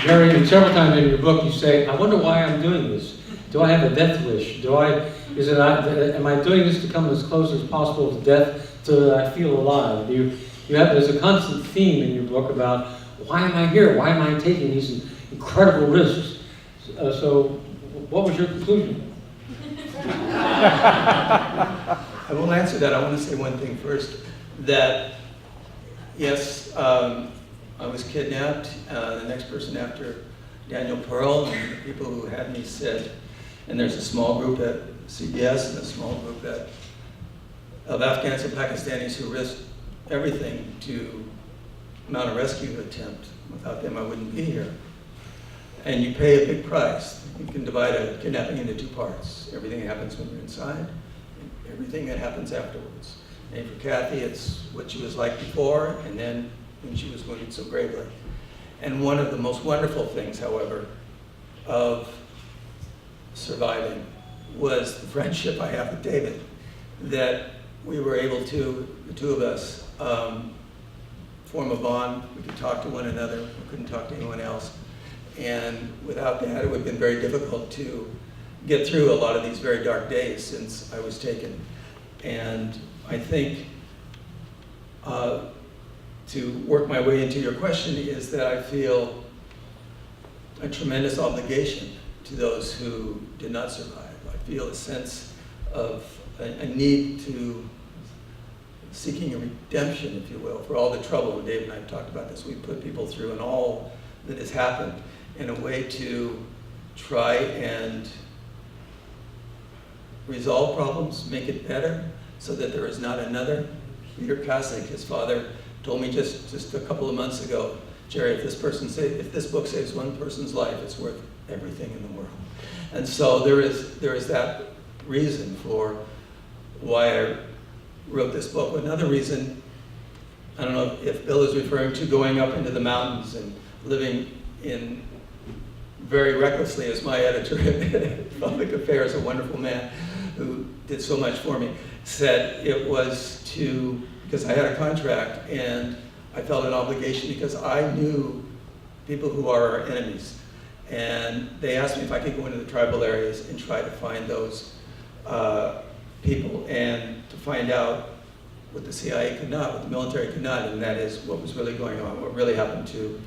Mary, several times in your book you say, I wonder why I'm doing this. Do I have a death wish? Am I doing this to come as close as possible to death so that I feel alive? There's a constant theme in your book about why am I here? Why am I taking these incredible risks? So what was your conclusion? I will answer that. I want to say one thing first, that yes, I was kidnapped. The next person after Daniel Pearl and the people who had me said, and there's a small group at CBS and a small group of Afghans and Pakistanis who risked everything to mount a rescue attempt. Without them, I wouldn't be here. And you pay a big price. You can divide a kidnapping into two parts. Everything that happens when you're inside, and everything that happens afterwards. And for Kathy, it's what she was like before, and then when she was wounded so gravely. And one of the most wonderful things, however, of surviving was the friendship I have with David, that we were able to, the two of us, form a bond. We could talk to one another. We couldn't talk to anyone else. And without that, it would have been very difficult to get through a lot of these very dark days since I was taken. And I think to work my way into your question is that I feel a tremendous obligation to those who did not survive. I feel a sense of a need to seeking a redemption, if you will, for all the trouble, and Dave and I have talked about this, we put people through and all that has happened, in a way to try and resolve problems, make it better, so that there is not another Peter Kasich. His father told me just a couple of months ago, Jerry, if this book saves one person's life, it's worth everything in the world. And so there is that reason for why I wrote this book. Another reason, I don't know if Bill is referring to going up into the mountains and living in very recklessly, as my editor at Public Affairs, a wonderful man who did so much for me, said it was because I had a contract and I felt an obligation because I knew people who are our enemies. And they asked me if I could go into the tribal areas and try to find those people and to find out what the CIA could not, what the military could not, and that is what was really going on, what really happened to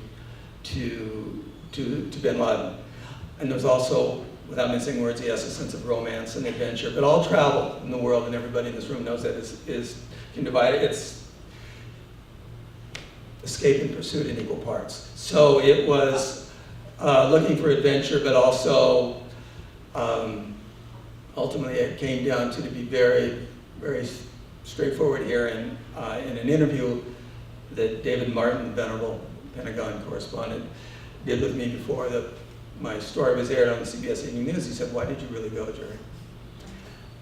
bin Laden. And there's also, without mincing words, yes, a sense of romance and adventure, but all travel in the world, and everybody in this room knows that can divide it. It's escape and pursuit in equal parts. So it was looking for adventure, but also ultimately it came down to be very, very straightforward here. And in an interview that David Martin, venerable Pentagon correspondent, did with me before my story was aired on the CBS Evening News, he said, "Why did you really go, Jerry?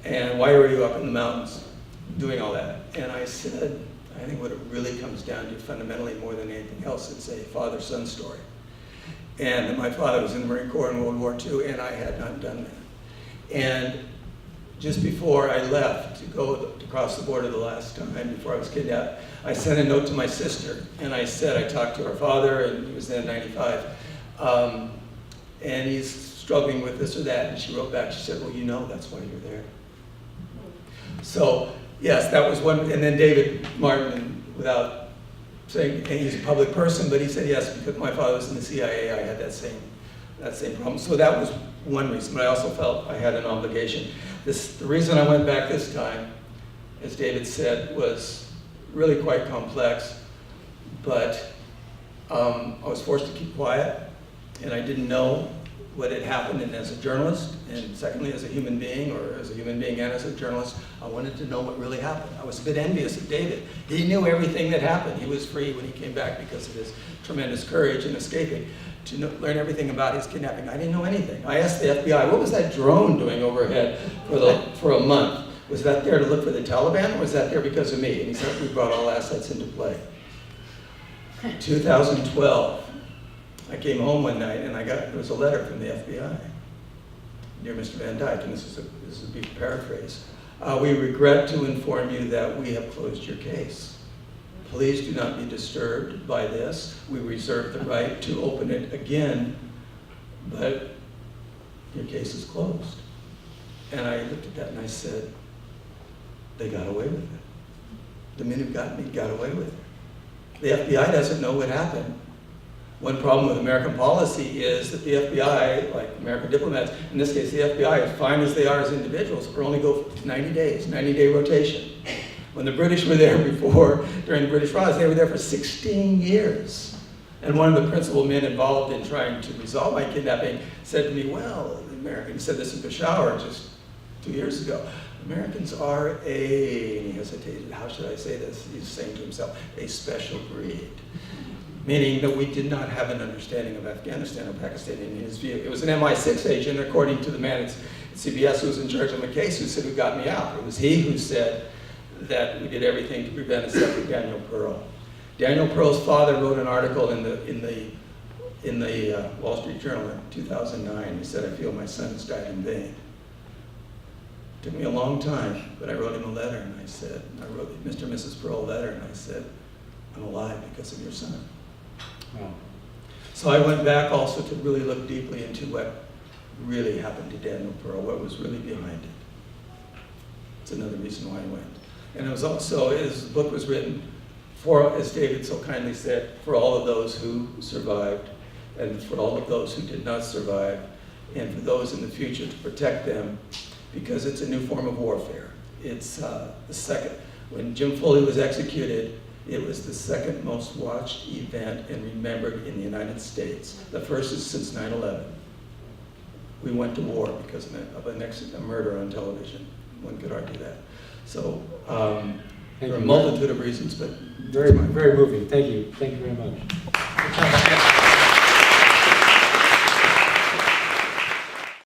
And why were you up in the mountains doing all that?" And I said, I think what it really comes down to fundamentally more than anything else, it's a father-son story. And my father was in the Marine Corps in World War II, and I had not done that. And just before I left to go to cross the border the last time, before I was kidnapped, I sent a note to my sister, and I said, I talked to her father, and he was then 95, and he's struggling with this or that, and she wrote back, she said, well, you know that's why you're there. So, yes, that was one, and then David Martin, without saying, and he's a public person, but he said, yes, because my father was in the CIA, I had that same problem. So that was one reason, but I also felt I had an obligation. The reason I went back this time, as David said, was really quite complex, but I was forced to keep quiet, and I didn't know what had happened. And as a journalist, and secondly as a human being, or as a human being and as a journalist, I wanted to know what really happened. I was a bit envious of David. He knew everything that happened. He was free when he came back because of his tremendous courage in escaping, to learn everything about his kidnapping. I didn't know anything. I asked the FBI, what was that drone doing overhead for a month? Was that there to look for the Taliban, or was that there because of me? And he said, we brought all assets into play. 2012, I came home one night and there was a letter from the FBI. Dear Mr. Van Dyk, and this is a big paraphrase. We regret to inform you that we have closed your case. please do not be disturbed by this. We reserve the right to open it again, but your case is closed. And I looked at that and I said, they got away with it. The men who got me got away with it. The FBI doesn't know what happened. One problem with American policy is that the FBI, like American diplomats, in this case the FBI, as fine as they are as individuals, will only go for 90 days, 90-day rotation. When the British were there before, during the British Raj, they were there for 16 years. And one of the principal men involved in trying to resolve my kidnapping said to me, well, the Americans, he said this in Peshawar just 2 years ago, Americans are and he hesitated, how should I say this? He's saying to himself, a special breed. Meaning that we did not have an understanding of Afghanistan or Pakistan in his view. It was an MI6 agent, according to the man at CBS who was in charge of my case, who said who got me out. It was he who said that we did everything to prevent a separate Daniel Pearl. Daniel Pearl's father wrote an article in the Wall Street Journal in 2009. He said, I feel my son has died in vain. It took me a long time, but I wrote him a letter and I said, I wrote Mr. and Mrs. Pearl a letter and I said, I'm alive because of your son. Wow. So I went back also to really look deeply into what really happened to Daniel Pearl, what was really behind it. It's another reason why I went. And it was also, his book was written for, as David so kindly said, for all of those who survived and for all of those who did not survive and for those in the future to protect them, because it's a new form of warfare. It's the second, when Jim Foley was executed, it was the second most watched event and remembered in the United States. The first is since 9/11. We went to war because of a murder on television. One could argue that. So there are a multitude of reasons, but very moving. Thank you. Thank you very much.